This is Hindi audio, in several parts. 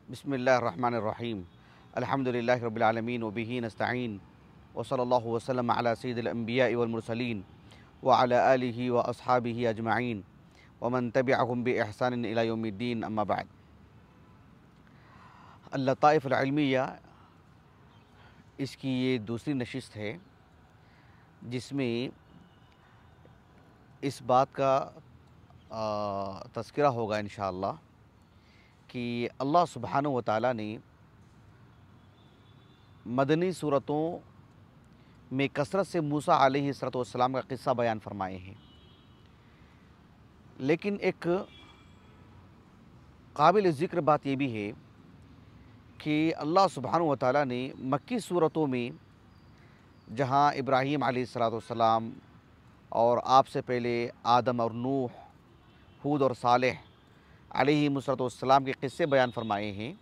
बिस्मिल्लाहिर्रहमानिर्रहीम अल्हम्दुलिल्लाहि रब्बिल आलमीन व बिही नस्तईन व सल्लल्लाहु वसल्लम अला सय्यिदिल अंबिया वल मुरसलीन व अला आलिहि व अस्हाबिहि अजमईन व मन तबिअहुम बि इहसान इला यौमिद्दीन अम्मा बाद। अल-लताइफ़ुल इल्मिया इसकी ये दूसरी नशिस्त है जिसमें इस बात का तज़किरा होगा इंशाअल्लाह कि अल्लाह सुब्हानहू व तआला ने मदनी सूरतों में कसरत से मूसा अलैहिस्सलाम का क़िस्सा बयान फरमाए हैं। लेकिन एक काबिल ज़िक्र बात यह भी है कि अल्लाह सुब्हानहू व तआला ने मक्की सूरतों में जहाँ इब्राहीम अलैहिस्सलाम और आपसे पहले आदम और नूह, हूद और सालेह अलैहिमुस्सलाम के क़िस्से बयान फरमाए हैं,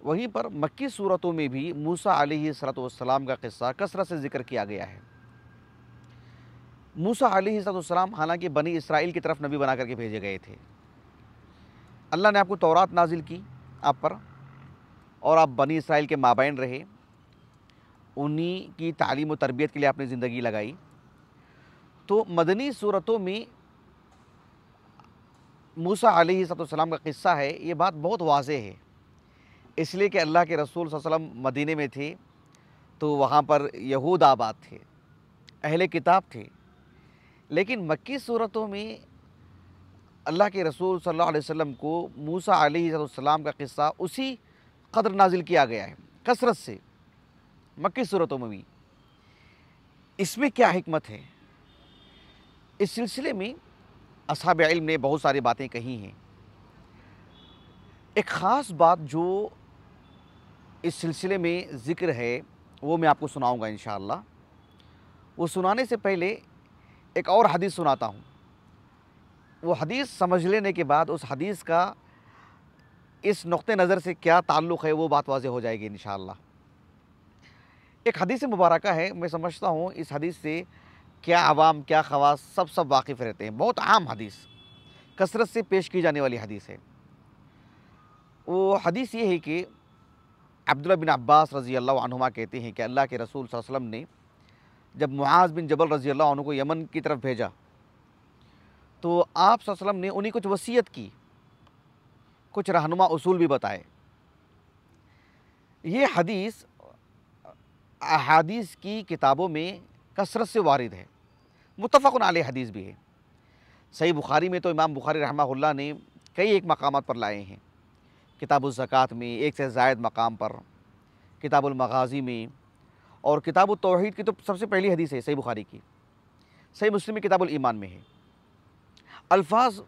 वहीं पर मक्की सूरतों में भी मूसा अलैहिस्सलाम का क़िस्सा कसरत से ज़िक्र किया गया है। मूसा अलैहिस्सलाम हालांकि बनी इसराइल की तरफ नबी बना करके भेजे गए थे। अल्लाह ने आपको तौरात नाजिल की आप पर और आप बनी इसराइल के माबैन रहे, उन्हीं की तालीम व तरबियत के लिए आपने ज़िंदगी लगाई। तो मदनी सूरतों में मूसा अलैहिस्सलाम का क़िस्सा है, ये बात बहुत वाज़ेह है, इसलिए कि अल्लाह के रसूल सल्लल्लाहु अलैहि वसल्लम मदीने में थे तो वहाँ पर यहूद आबाद थे, अहले किताब थे। लेकिन मक्की सूरतों में अल्लाह के रसूल सल्लल्लाहु अलैहि वसल्लम को मूसा अलैहिस्सलाम का क़िस्सा उसी कदर नाजिल किया गया है, कसरत से मक्की सूरतों में भी। इसमें क्या हिकमत है? इस सिलसिले में असहाब इल्म ने बहुत सारी बातें कही हैं। एक ख़ास बात जो इस सिलसिले में ज़िक्र है वो मैं आपको सुनाऊंगा इंशाअल्लाह। वो सुनाने से पहले एक और हदीस सुनाता हूँ। वो हदीस समझ लेने के बाद उस हदीस का इस नुक्ते नज़र से क्या ताल्लुक़ है वो बात वाज़ेह हो जाएगी इंशाअल्लाह। एक हदीस मुबारका है, मैं समझता हूँ इस हदीस से क्या अवाम क्या ख़वास सब वाकिफ़ रहते हैं। बहुत आम हदीस, कसरत से पेश की जाने वाली हदीस है। वो हदीस ये है कि अब्दुल्लाह बिन अब्बास रज़ी अल्लाह अन्हुमा कहते हैं कि अल्लाह के रसूल सल्लल्लाहु अलैहि वसल्लम ने जब मुआज़ बिन जबल रज़ी अल्लाह अन्हु को यमन की तरफ भेजा तो आप सल्लल्लाहु अलैहि वसल्लम ने उन्हें कुछ वसीयत की, कुछ रहनुमा उसूल भी बताए। ये हदीस अहादीस की किताबों में कसरत से वारिद है, मुत्तफ़क़ुन अलैह हदीस भी है। सही बुखारी में तो इमाम बुखारी रहमहुल्लाह ने कई एक मकामात पर लाए हैं, किताबुल ज़कात में एक से ज़ायद मकाम पर, किताबुल मगाज़ी में, और किताबुल तौहीद की तो सबसे पहली हदीस है सही बुखारी की। सही मुस्लिम में किताबुल ईमान में है। अल्फाज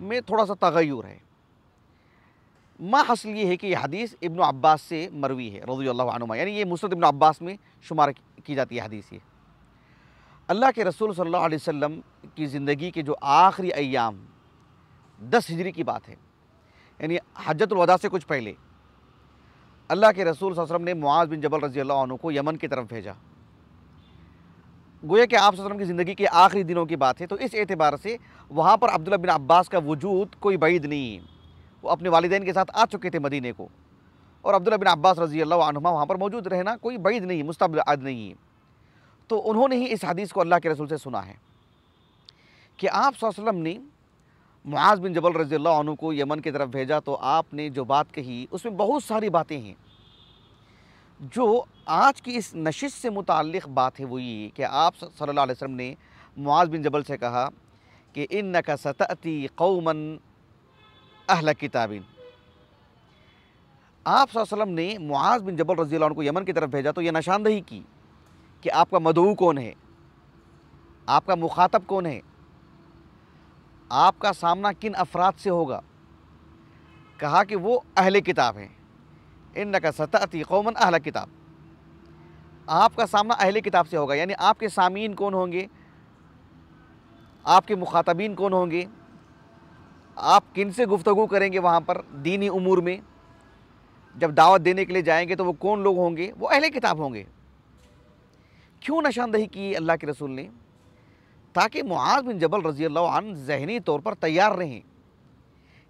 में थोड़ा सा तग़य्युर है। माँ हसल ये है कि यह हदीस इब्न अब्बास से मरवी है रज़ियल्लाहु अन्हुमा, यानी ये मुस्नद इब्न अब्बास में शुमार की जाती है हदीस। ये अल्लाह के रसूल सल्लल्लाहु अलैहि वसल्लम की ज़िंदगी के जो आखिरी अय्याम 10 हिजरी की बात है, यानी हज्जतुल वदा से कुछ पहले अल्लाह के रसूल सल्लल्लाहु अलैहि वसल्लम ने मुआज़ बिन जबल रज़ियल्लाहु अन्हु को यमन की तरफ भेजा। गोया कि आप सल्लल्लाहु अलैहि वसल्लम की ज़िंदगी के आखिरी दिनों की बात है, तो इस एतबार से वहाँ पर अब्दुल्लाह बिन अब्बास का वजूद कोई बईद नहीं है। वो अपने वालिदैन के साथ आ चुके थे मदीने को, और अब्दुल्लाह बिन अब्बास रज़ियल्लाहु अन्हुमा वहाँ पर मौजूद रहना कोई बईद नहीं, मुस्तबअद नहीं है। तो उन्होंने ही इस हदीस को अल्लाह के रसूल से सुना है कि आप सल्लल्लाहु अलैहि वसल्लम ने मुआज़ बिन जबल रज़ियल्लाहु अन्हु को यमन की तरफ भेजा, तो आपने जो बात कही उसमें बहुत सारी बातें हैं। जो आज की इस नशिश से मुताल्लिक़ बात है वो ये कि आप सल्लल्लाहु अलैहि वसल्लम ने मुआज़ बिन जबल से कहा कि इन्नका सतअती कौमन अहल किताबिन। आप सल्लल्लाहु अलैहि वसल्लम ने मुआज़ बिन जबल रज़ियल्लाहु अन्हु को यमन की तरफ भेजा तो ये निशानदही की कि आपका मदऊ कौन है, आपका मुखातब कौन है, आपका सामना किन अफराद से होगा। कहा कि वो अहले किताब हैं, इन्नका सतअती कौमन अहल किताब, आपका सामना अहले किताब से होगा, यानी आपके सामीन कौन होंगे, आपके मुखातबीन कौन होंगे, आप किन से गुफ्तगू करेंगे वहाँ पर दीनी उमूर में, जब दावत देने के लिए जाएंगे तो वो कौन लोग होंगे, वो अहले किताब होंगे। क्यों निशानदही की अल्लाह के रसूल ने? ताकि मुआज़ बिन जबल रज़ियल्लाहु अन्हु ज़हनी तौर पर तैयार रहें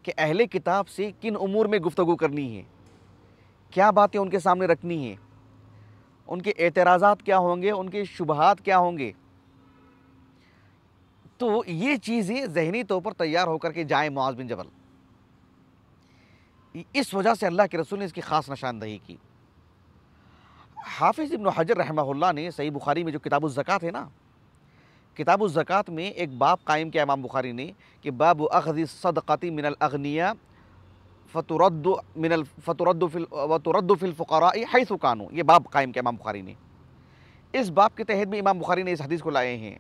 कि अहले किताब से किन उमूर में गुफ्तगू करनी है, क्या बातें उनके सामने रखनी है, उनके एतराज़ात क्या होंगे, उनके शुबहात क्या होंगे। तो ये चीज़ें ज़हनी तौर पर तैयार होकर के जाएँ मुआज़ बिन जबल। इस वजह से अल्लाह के रसूल ने इसकी ख़ास निशानदही की। हाफिज़ इब्न हजर रहमहुल्लाह ने सही बुखारी में जो किताबुज़ ज़कात है ना, किताबुज़ ज़कात में एक बाब कायम किया इमाम बुखारी ने कि बाब अख़ज़ि सदक़ति मिनल अग़निया फ़तुरद्दु फ़िल फ़ुक़राइ हैसु कानू। ये बाब कायम किया इमाम बुखारी ने। इस बाब के तहत भी इमाम बुखारी ने इस हदीस को लाए हैं।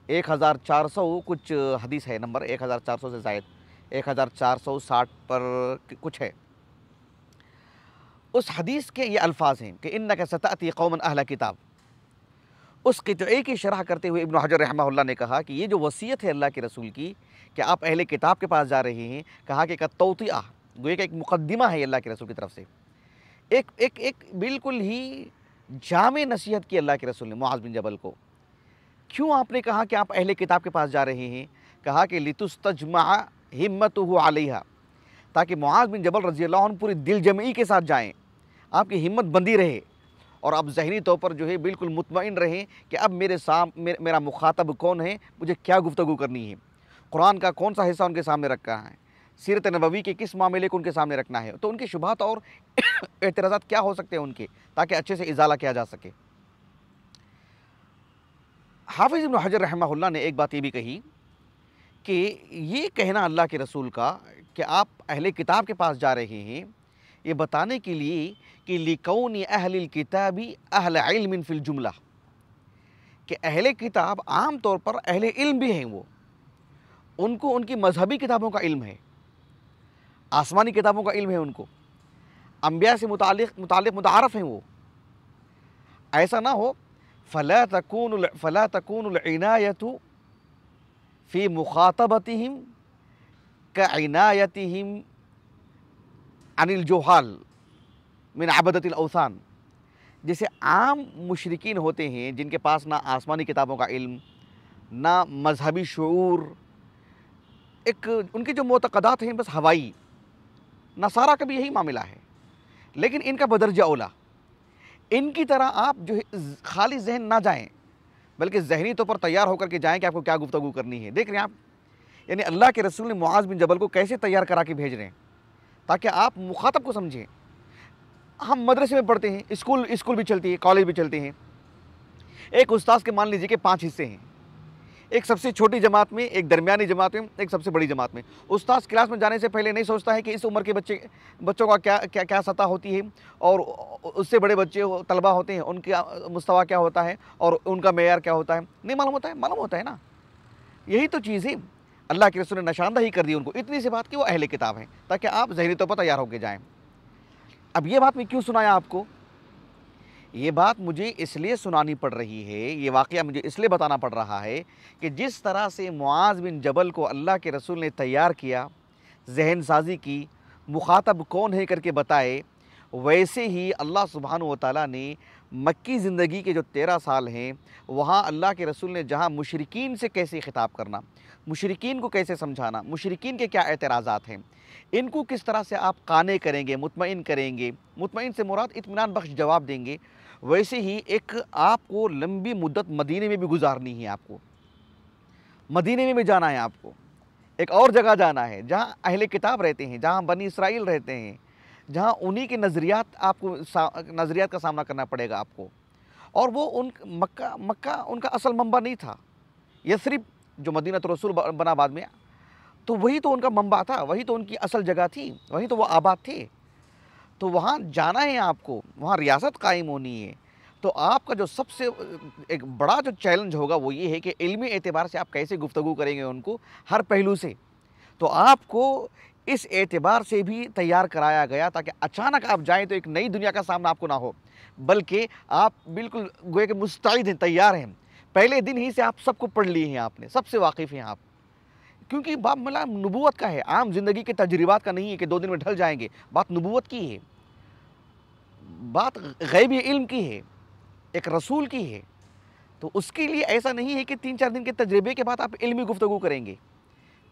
1400 कुछ हदीस है, नंबर 1400 से ज़ायद 1460 पर कुछ है। उस हदीस के ये अल्फाज हैं कि इन्नका सतअती कौमन अहल किताब। उस क़ितए की शरह करते हुए इब्न हजर रहमहुल्लाह ने कहा कि ये जो वसीयत है अल्लाह के रसूल की कि आप अहले किताब के पास जा रहे हैं, कहा कि तौतिआ, गोया कि एक मुक़द्दिमा है अल्लाह के रसूल की तरफ से, एक एक एक बिल्कुल ही जामे नसीहत की अल्लाह के रसूल ने मुआज़ बिन जबल को। क्यों आपने कहा कि आप अहले किताब के पास जा रहे हैं? कहा कि लितुस्तजमा हिम्मतुहु अलैहा, ताकि मुआज़ बिन जबल रज़ियल्लाहु अन्हु पूरी दिलजमई के साथ जाएँ, आपकी हिम्मत बंदी रहे और आप ज़हनी तौर पर जो है बिल्कुल मुतमईन रहें कि अब मेरा मुखातब कौन है, मुझे क्या गुफ्तगू करनी है, कुरान का कौन सा हिस्सा उनके सामने रखना है, सीरत नबवी के किस मामले को उनके सामने रखना है, तो उनके शुबहात और एतराज़ात क्या हो सकते हैं उनके, ताकि अच्छे से इजाला किया जा सके। हाफिज़ इब्न हजर रहमहुल्लाह ने एक बात ये भी कही कि ये कहना अल्लाह के रसूल का कि आप अहले किताब के पास जा रहे हैं, ये बताने के लिए कि लिकौनी अहलिल किताबी अहल इल्मिन फिल जुमला, कि अहले किताब आम तौर पर अहले इल्म भी हैं, वो उनको उनकी मजहबी किताबों का इल्म है, आसमानी किताबों का इल्म है, उनको अंबिया से मुतालिक मुतारफ़ हैं वो। ऐसा ना हो फ़ला तकूनुल इनायतु फ़ी मुखातबतिहिम कइनायतिहिम अनिल जोहाल मिन अबदतिल औसान। जैसे आम मुशरिकीन होते हैं जिनके पास ना आसमानी किताबों का इल्म, ना मजहबी शऊर, एक उनके जो मोतक़दात हैं बस हवाई, नसारा का भी यही मामला है। लेकिन इनका बदरजा औला, इनकी तरह आप जो है खाली जहन ना जाएं, बल्कि ज़हनी तौर पर तैयार होकर के जाएं कि आपको क्या गुफ्तगू करनी है। देख रहे हैं आप, यानी अल्लाह के रसूल ने मुआज़ बिन जबल को कैसे तैयार करा के भेज रहे हैं ताकि आप मुखातब को समझें। हम मदरसे में पढ़ते हैं, स्कूल भी चलती है, कॉलेज भी चलते हैं। एक उस्ताद के मान लीजिए कि 5 हिस्से हैं, एक सबसे छोटी जमात में, एक दरमियानी जमात में, एक सबसे बड़ी जमात में। उस्ताद क्लास में जाने से पहले नहीं सोचता है कि इस उम्र के बच्चों का क्या सतह होती है और उससे बड़े बच्चे तलबा होते हैं, उनका मुस्तवा क्या होता है और उनका मेयार क्या होता है, नहीं मालूम होता है। मालूम होता है ना, यही तो चीज़ है। अल्लाह के रसूल ने निशानदही कर दी उनको इतनी सी बात कि वो अहले किताब हैं, ताकि आप ज़हनी तौर पर तैयार होकर जाएँ। अब ये बात मैं क्यों सुनाया आपको? ये बात मुझे इसलिए सुनानी पड़ रही है, ये वाक़या मुझे इसलिए बताना पड़ रहा है कि जिस तरह से मुआज़ बिन जबल को अल्लाह के रसूल ने तैयार किया, ज़हन साज़ी की, मुखातब कौन है करके बताए, वैसे ही अल्लाह सुब्हानहू व तआला ने मक्की ज़िंदगी के जो 13 साल हैं, वहाँ अल्लाह के रसूल ने जहाँ मुशरिकीन से कैसे ख़िताब करना, मुशरिकीन को कैसे समझाना, मुशरिकीन के क्या एतराज़ात हैं, इनको किस तरह से आप काने करेंगे, मुतमईन से मुराद इत्मीनान बख्श जवाब देंगे, वैसे ही एक आपको लंबी मुद्दत मदीने में भी गुजारनी है। आपको मदीने में भी जाना है, आपको एक और जगह जाना है जहाँ अहले किताब रहते हैं, जहाँ बनी इसराइल रहते हैं, जहाँ उन्हीं के नज़रियात का सामना करना पड़ेगा आपको। और वो मक्का उनका असल मंबा नहीं था। यथरिब जो मदीनतुर रसूल बना बाद में, तो वही तो उनका मंबा था, वही तो उनकी असल जगह थी, वही तो वो आबाद थे। तो वहाँ जाना है आपको, वहाँ रियासत कायम होनी है। तो आपका जो सबसे एक बड़ा जो चैलेंज होगा वो ये है कि इल्मी एतबार से आप कैसे गुफ्तगू करेंगे उनको हर पहलू से। तो आपको इस एतबार से भी तैयार कराया गया ताकि अचानक आप जाएँ तो एक नई दुनिया का सामना आपको ना हो, बल्कि आप बिल्कुल गोया कि मुस्तैद हैं, तैयार हैं। पहले दिन ही से आप सबको पढ़ लिए हैं, आपने सबसे वाकिफ़ हैं आप, क्योंकि बात मतलब नबूवत का है, आम ज़िंदगी के तजर्बात का नहीं है कि 2 दिन में ढल जाएंगे। बात नबूवत की है, बात गैबी इल्म की है, एक रसूल की है। तो उसके लिए ऐसा नहीं है कि 3-4 दिन के तजर्बे के बाद आप इल्मी गुफ्तगू करेंगे,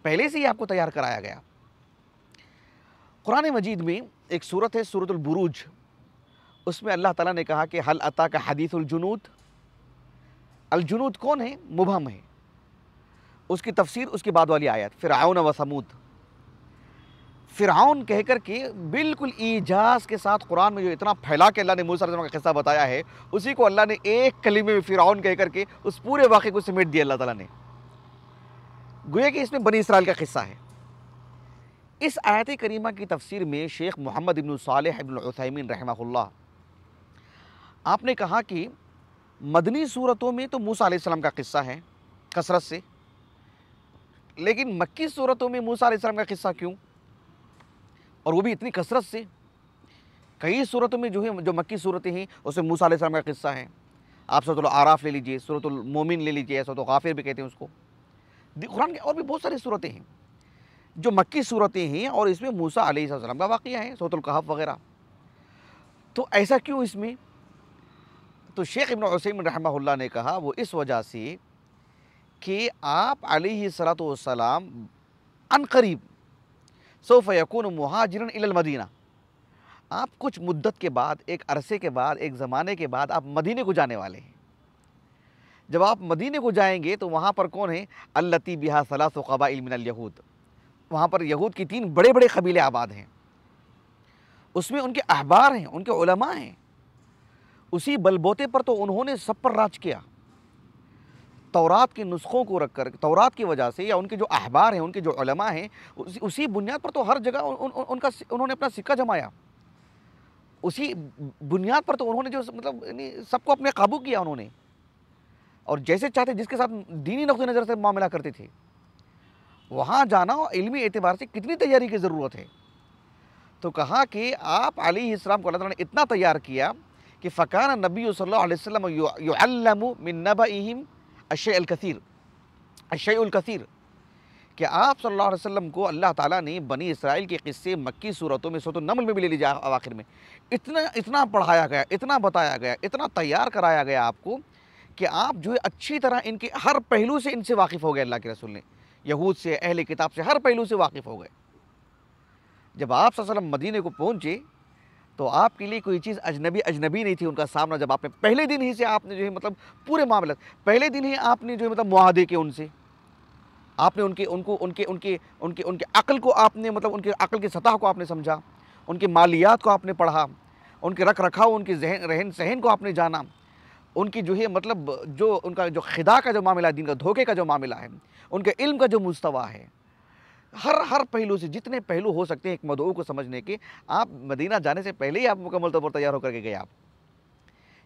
पहले से ही आपको तैयार कराया गया। कुरान मजीद में एक सूरत है सूरतुल बुरूज, उसमें अल्लाह ताला ने कहा कि हल अता का हदीसुल जुनूद। अल जुनूद कौन है? मुबहम है। उसकी तफसीर उसके बाद वाली आयत फ़िरऔन व समूद। फ़िरऔन कह कर के बिल्कुल ईजाज़ के साथ कुरान में जो इतना फैला के अल्लाह ने मूसा अलैहिस्सलाम का किस्सा बताया है, उसी को अल्लाह ने एक कलीमे में फ़िरऔन कह कर के उस पूरे वाक़े को समेट दिया अल्लाह ताला ने। गोया कि इसमें बनी इसराइल का किस्सा है। इस आयत करीमा की तफसीर में शेख मोहम्मद इब्न सालेह इब्न उथैमीन रहमहुल्लाह आपने कहा कि मदनी सूरतों में तो मूसा अलैहिस्सलाम का किस्सा है कसरत से, लेकिन मक्की सूरतों में मूसा अलैहिस्सलाम का किस्सा क्यों, और वो भी इतनी कसरत से? कई सूरतों में जो है, जो मक्की सूरतें हैं उसमें मूसा अलैहिस्सलाम का किस्सा है। आप सूरतुल आराफ ले लीजिए, सूरतुल मोमिन ले लीजिए, सूरतुल गाफिर भी कहते हैं उसको। कुरान की और भी बहुत सारी सूरतें हैं जो मक्की सूरतें हैं और इसमें मूसा अलैहिस्सलाम का वाक़या है, सूरतुल कहफ वगैरह। तो ऐसा क्यों इसमें? तो शेख इब्न उसैमीन रहमहुल्लाह ने कहा वो इस वजह से कि आप अलैहिस्सलातु वस्सलाम अनकरीब सौफ यकून मुहाजिरन इलल मदीना, आप कुछ मुद्दत के बाद, एक अरसे के बाद, एक ज़माने के बाद आप मदीने को जाने वाले हैं। जब आप मदीने को जाएंगे तो वहाँ पर कौन है? अल्लती बिहा सलासु क़बाइल मिनल यहूद, वहाँ पर यहूद की 3 बड़े बड़े कबीले आबाद हैं। उसमें उनके अहबार हैं, उनके उलमा हैं। उसी बलबोते पर तो उन्होंने सब पर राज किया। तौरात के नुस्खों को रखकर, तौरात की वजह से, या उनके जो अहबार हैं, उनके जो उलमा हैं, उसी बुनियाद पर तो हर जगह उनका उन्होंने अपना सिक्का जमाया। उसी बुनियाद पर तो उन्होंने जो मतलब यानी सबको अपने काबू किया उन्होंने, और जैसे चाहते जिसके साथ दीनी नुक्ते नज़र से मामला करते थे। वहाँ जाना और इल्मी एतबार से कितनी तैयारी की ज़रूरत है। तो कहा कि आप अलैहिस्सलाम को अल्लाह ताला ने इतना तैयार किया कि फ़कान नबी सल्लल्लाहु अलैहि वसल्लम युअल्लमु मिन नबइहिम अश्शैअल कसीर, अश्शैउल कसीर, कि आप सल्लल्लाहु अलैहि वसल्लम को अल्लाह ताला ने बनी इसराइल के किस्से मक्की सूरतों में, सूरत नमल में भी ले लीजिए आखिर में, इतना पढ़ाया गया, इतना बताया गया, इतना तैयार कराया गया आपको कि आप जो है अच्छी तरह इनके हर पहलू से इनसे वाकिफ़ हो गए। अल्लाह के रसूल ने यहूद से, अहले किताब से, हर पहलू से वाकिफ़ हो गए। जब आप सल्लल्लाहु अलैहि वसल्लम मदीने को पहुँचे तो आपके लिए कोई चीज़ अजनबी नहीं थी उनका सामना। जब आपने पहले दिन ही से आपने जो है मतलब पूरे मामले, पहले दिन ही आपने जो है मतलब मुआहदे के उनसे, आपने उनके अक्ल को आपने मतलब उनके अक्ल की सतह को आपने समझा, उनके मालियात को आपने पढ़ा, उनके रख रखाव, उनके रहन सहन को आपने जाना, उनकी जो है मतलब जो उनका जो खिदा का जो मामला है, दिन का धोखे का जो मामला है, उनके इल्म का जो मुस्तवा है, हर पहलू से जितने पहलू हो सकते हैं एक मदऊ को समझने के, आप मदीना जाने से पहले ही आप मुकम्मल तौर पर तैयार होकर के गए। आप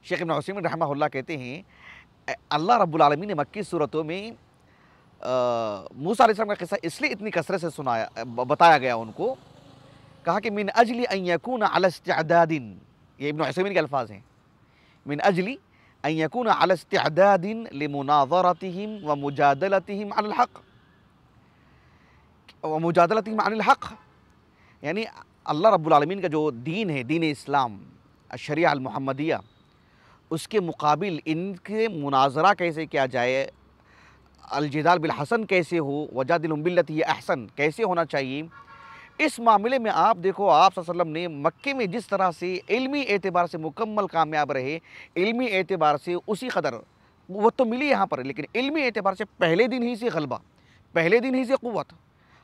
शेख इब्न उसैमीन रहमहुल्लाह कहते हैं अल्लाह रब्बुल आलमीन ने मक्की सूरतों में मूसा अलैहिस्सलाम का किस्सा इसलिए इतनी कसरत से सुनाया, बताया गया उनको। कहा कि मिन अजली अन यकूना अला इस्तिअदादिन, ये इब्न उसैमीन के अल्फाज हैं, मिन अजली अन यकूना अला इस्तिअदादिन लिमुनाज़रतिहिम व मुजादलतिहिम अलल हक़ व मुजादलतिहिम अनिल हक़, यानी अल्लाह रब्बुल आलमीन का जो दीन है, दीन इस्लाम, शरिया अल मुहम्मदिया, उसके मुकाबिल इनके मुनाजरा कैसे किया जाए, अलजिदाल बिल हसन कैसे हो, वजादिलहुम बिल्लती अहसन कैसे होना चाहिए, इस मामले में आप देखो आप सल्लल्लाहु अलैहि वसल्लम ने मक्के में जिस तरह से इल्मी एतबार से मुकम्मल कामयाब रहे, इल्मी एतबार से उसी कदर वो तो मिली यहाँ पर, लेकिन इल्मी एतबार से पहले दिन ही से गलबा, पहले दिन ही से क़ुव्वत,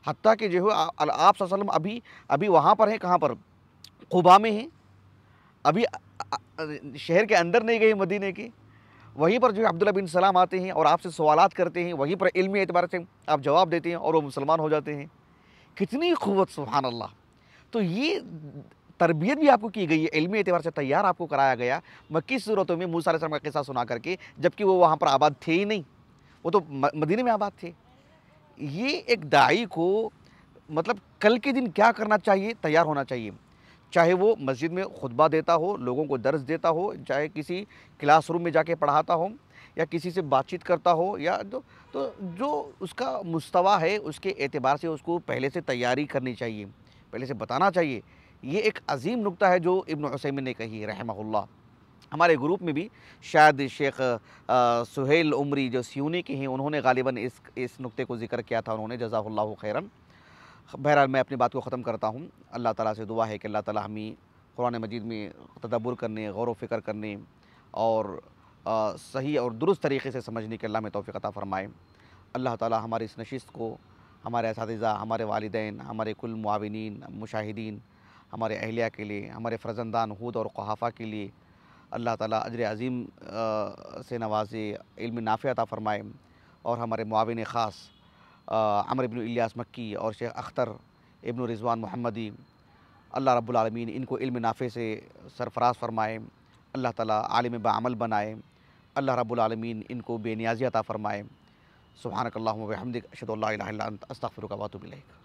हत्ता कि जो है आप सल्लल्लाहु अलैहि वसल्लम अभी वहाँ पर हैं, कहाँ पर? क़ुबा में हैं, अभी शहर के अंदर नहीं गए मदीने के। वहीं पर जो है अब्दुल्लाह बिन सलाम आते हैं और आपसे सवालात करते हैं, वहीं पर इल्मी एतबार से आप जवाब देते हैं और वो मुसलमान हो जाते हैं। कितनी क़ुव्वत, सुभान अल्लाह। तो ये तरबियत भी आपको की गई है, इल्मी एतबार से तैयार आपको कराया गया मक्की सूरतों में मूसा अलैहिस्सलाम का किस्सा सुना करके, जबकि वो वहाँ पर आबाद थे ही नहीं, वो तो मदीने में आबाद थे। ये एक दाई को मतलब कल के दिन क्या करना चाहिए, तैयार होना चाहिए। चाहे वो मस्जिद में खुतबा देता हो, लोगों को दर्स देता हो, चाहे किसी क्लासरूम में जाके पढ़ाता हो, या किसी से बातचीत करता हो, या तो जो उसका मुस्तवा है उसके एतबार से उसको पहले से तैयारी करनी चाहिए, पहले से बताना चाहिए। ये एक अजीम नुक्ता है जो इब्न उसैमीन ने कही रहमहुल्लाह। हमारे ग्रुप में भी शायद शेख सुहेल उमरी जो सियूनी के हैं, उन्होंने गालिबन इस नुक्ते को ज़िक्र किया था, उन्होंने जज़ाहुल्लाहु खैरन। बहरहाल मैं अपनी बात को ख़त्म करता हूँ। अल्लाह ताला से दुआ है कि अल्लाह ताला हमें कुरान मजीद में तदब्बुर करने, गौर व फ़िक्र करने और सही और दुरुस्त तरीक़े से समझने की अल्लाह में तौफ़ीक़ अता फ़रमाए। अल्लाह ताला हमारी इस नशिस्त को हमारे असातिज़ा, हमारे वालिदैन, हमारे कुल मुआविनीन, मुशाहिदीन, हमारे अहलिया के लिए, हमारे फ़र्ज़ंदान हूद और क़हाफ़ा के लिए अल्लाह ताला अजर अज़ीम से नवाज़े, इल्म नाफ़िअ अता फ़रमाए और हमारे मुआविन ख़ास अमर इब्न इलियास मक्की और शेख अख्तर इब्न रिज़वान मोहम्मदी, अल्लाह रब्बुल आलमीन इनको इल्म नाफ़े से सरफ़राज़ फ़रमाए। अल्लाह ताला आलिम बाअमल बनाए। अल्लाह रब्बुल आलमीन इनको बेनियाज़ी अता फ़रमाए। सुब्हानकल्लाहुम्मा व बिहम्दिक अशहदु अल्ला इलाहा इल्ला अंत अस्तग़फिरुका व अतूबु इलैक।